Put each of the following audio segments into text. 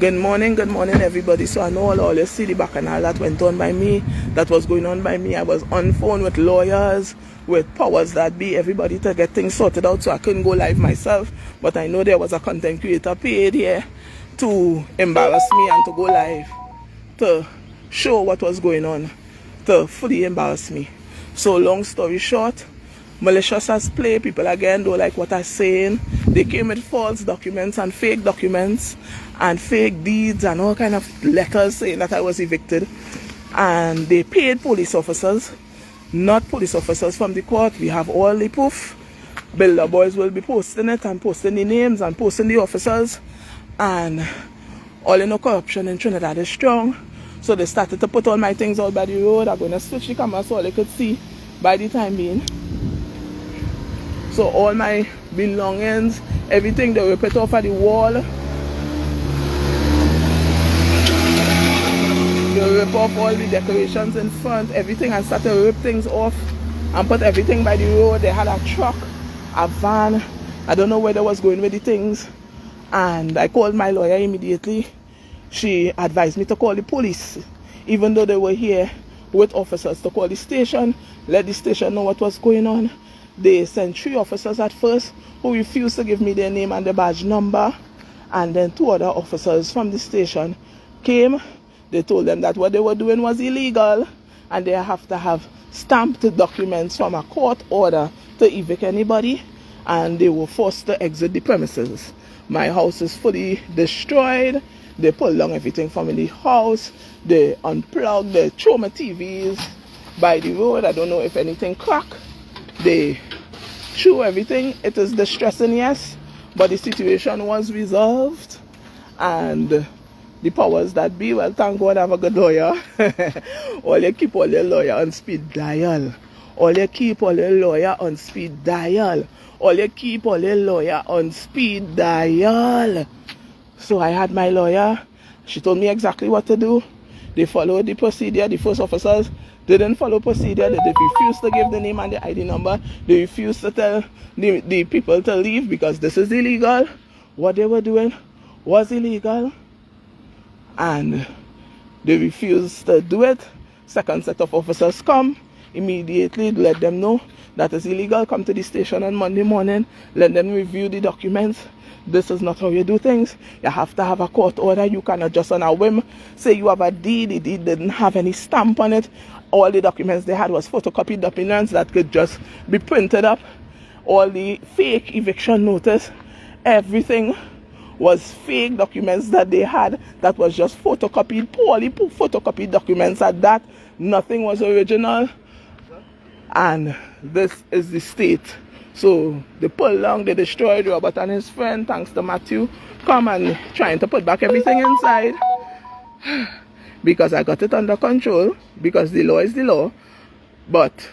Good morning everybody. So I know all you see the bacchanal that went on by me, that was going on by me. I was on phone with lawyers, with powers that be, everybody to get things sorted out, so I couldn't go live myself. But I know there was a content creator paid here to embarrass me and to go live, to show what was going on, to fully embarrass me. So long story short, malicious as play, people again don't like what I'm saying. They came with false documents and fake documents and fake deeds and all kind of letters saying that I was evicted. And they paid police officers, not police officers from the court. We have all the proof. Builder boys will be posting it and posting the names and posting the officers. And all in the corruption in Trinidad is strong. So they started to put all my things out by the road. I'm going to switch the camera so all they could see by the time being. So all my belongings, everything, they rip it off at the wall. They rip off all the decorations in front, everything, and start to rip things off and put everything by the road. They had a truck, a van. I don't know where they was going with the things. And I called my lawyer immediately. She advised me to call the police, even though they were here with officers, to call the station, let the station know what was going on. They sent 3 officers at first who refused to give me their name and their badge number. And then 2 other officers from the station came. They told them that what they were doing was illegal and they have to have stamped documents from a court order to evict anybody. And they were forced to exit the premises. My house is fully destroyed. They pulled down everything from in the house. They unplugged, they threw my TVs by the road. I don't know if anything cracked. They threw everything. It is distressing, yes, but the situation was resolved. And the powers that be, well, thank God I have a good lawyer. All you keep all your lawyer on speed dial. All you keep all your lawyer on speed dial. All you keep all your lawyer on speed dial. So I had my lawyer. She told me exactly what to do. They followed the procedure. The first officers didn't follow procedure. They refused to give the name and the ID number. They refused to tell the people to leave because this is illegal. What they were doing was illegal. And they refused to do it. Second set of officers come. Immediately let them know that it's illegal. Come to the station on Monday morning. Let them review the documents. This is not how you do things. You have to have a court order. You cannot just on a whim say you have a deed. The deed didn't have any stamp on it. All the documents they had was photocopied documents that could just be printed up. All the fake eviction notice, everything was fake documents that they had that was just photocopied, poorly photocopied documents at that. Nothing was original. And this is the state. So they pulled down, they destroyed Robert and his friend, thanks to Matthew, come and trying to put back everything inside. Because I got it under control, because the law is the law. But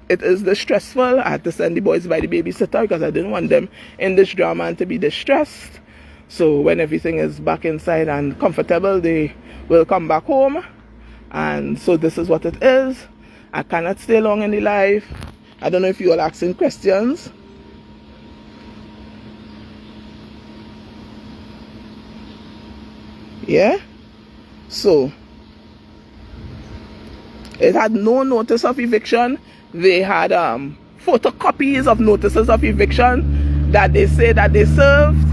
it is distressful. I had to send the boys by the babysitter because I didn't want them in this drama and to be distressed. So when everything is back inside and comfortable, they will come back home. And so this is what it is. I cannot stay long in the life. I don't know if you all asking questions. Yeah? So, it had no notice of eviction. They had photocopies of notices of eviction that they say that they served.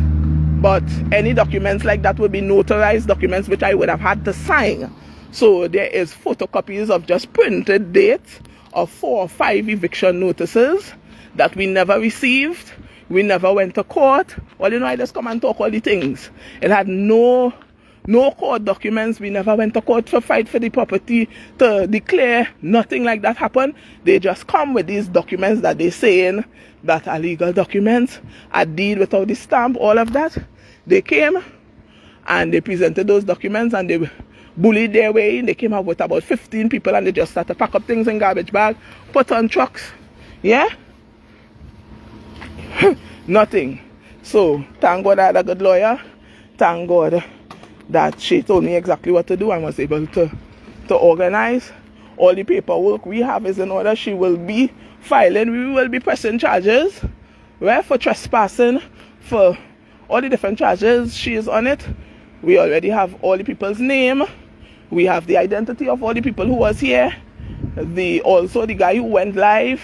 But any documents like that would be notarized documents which I would have had to sign. So there is photocopies of just printed dates of 4 or 5 eviction notices that we never received. We never went to court. Well, you know, I just come and talk all the things. It had no court documents. We never went to court to fight for the property, to declare. Nothing like that happened. They just come with these documents that they're saying that are legal documents. A deed without the stamp, all of that. They came and they presented those documents and they bullied their way in. They came out with about 15 people and they just started to pack up things in garbage bag, put on trucks. Yeah? Nothing. So, thank God I had a good lawyer. Thank God that she told me exactly what to do and was able to organize. All the paperwork we have is in order. She will be filing. We will be pressing charges, right, for trespassing, for all the different charges. She is on it. We already have all the people's name. We have the identity of all the people who was here. Also the guy who went live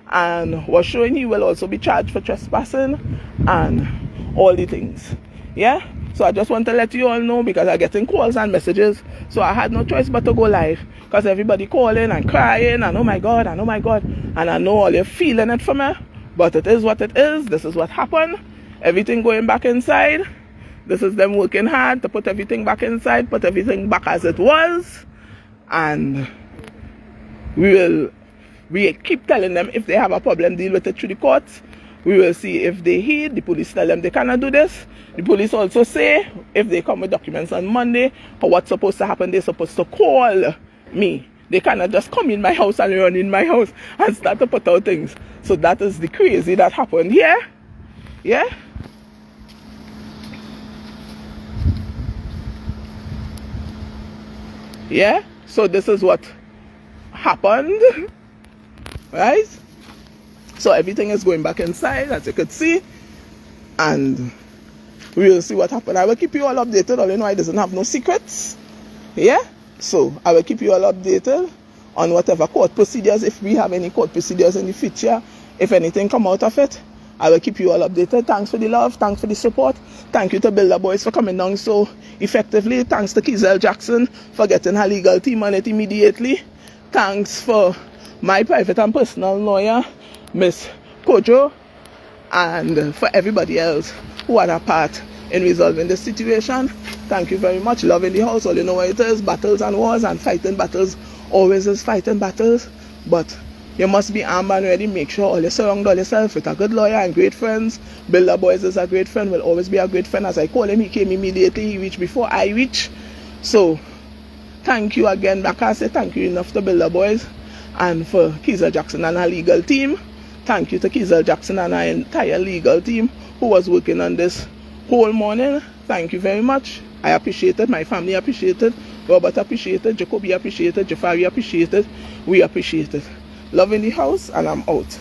and was showing he will also be charged for trespassing and all the things. Yeah? So I just want to let you all know, because I'm getting calls and messages. So I had no choice but to go live, because everybody calling and crying and oh my God, and oh my God. And I know all you're feeling it for me. But it is what it is. This is what happened. Everything going back inside. This is them working hard to put everything back inside, put everything back as it was. And we keep telling them if they have a problem, deal with it through the courts. We will see if they heed. The police tell them they cannot do this. The police also say if they come with documents on Monday or what's supposed to happen, they're supposed to call me. They cannot just come in my house and run in my house and start to put out things. So that is the crazy that happened here. Yeah? Yeah? So this is what happened. Right? So everything is going back inside, as you could see. And we will see what happens. I will keep you all updated. All you know, I doesn't have no secrets. Yeah? So I will keep you all updated on whatever court procedures, if we have any court procedures in the future, if anything come out of it. I will keep you all updated. Thanks for the love. Thanks for the support. Thank you to Builder Boys for coming down so effectively. Thanks to Kizel Jackson for getting her legal team on it immediately. Thanks for my private and personal lawyer, Miss Kojo, and for everybody else who had a part in resolving the situation. Thank you very much. Love in the house. All you know what it is. Battles and wars and fighting battles. Always is fighting battles. But you must be armed and ready. Make sure all you surround yourself with a good lawyer and great friends. Builder Boys is a great friend. Will always be a great friend. As I call him, he came immediately. He reached before I reach. So thank you again. I can't say thank you enough to Builder Boys and for Kizel Jackson and her legal team. Thank you to Kizel Jackson and her entire legal team who was working on this whole morning. Thank you very much. I appreciate it. My family appreciate it. Robert appreciate it. Jacoby appreciate it. Jafari appreciate it. We appreciate it. Love in the house, and I'm out.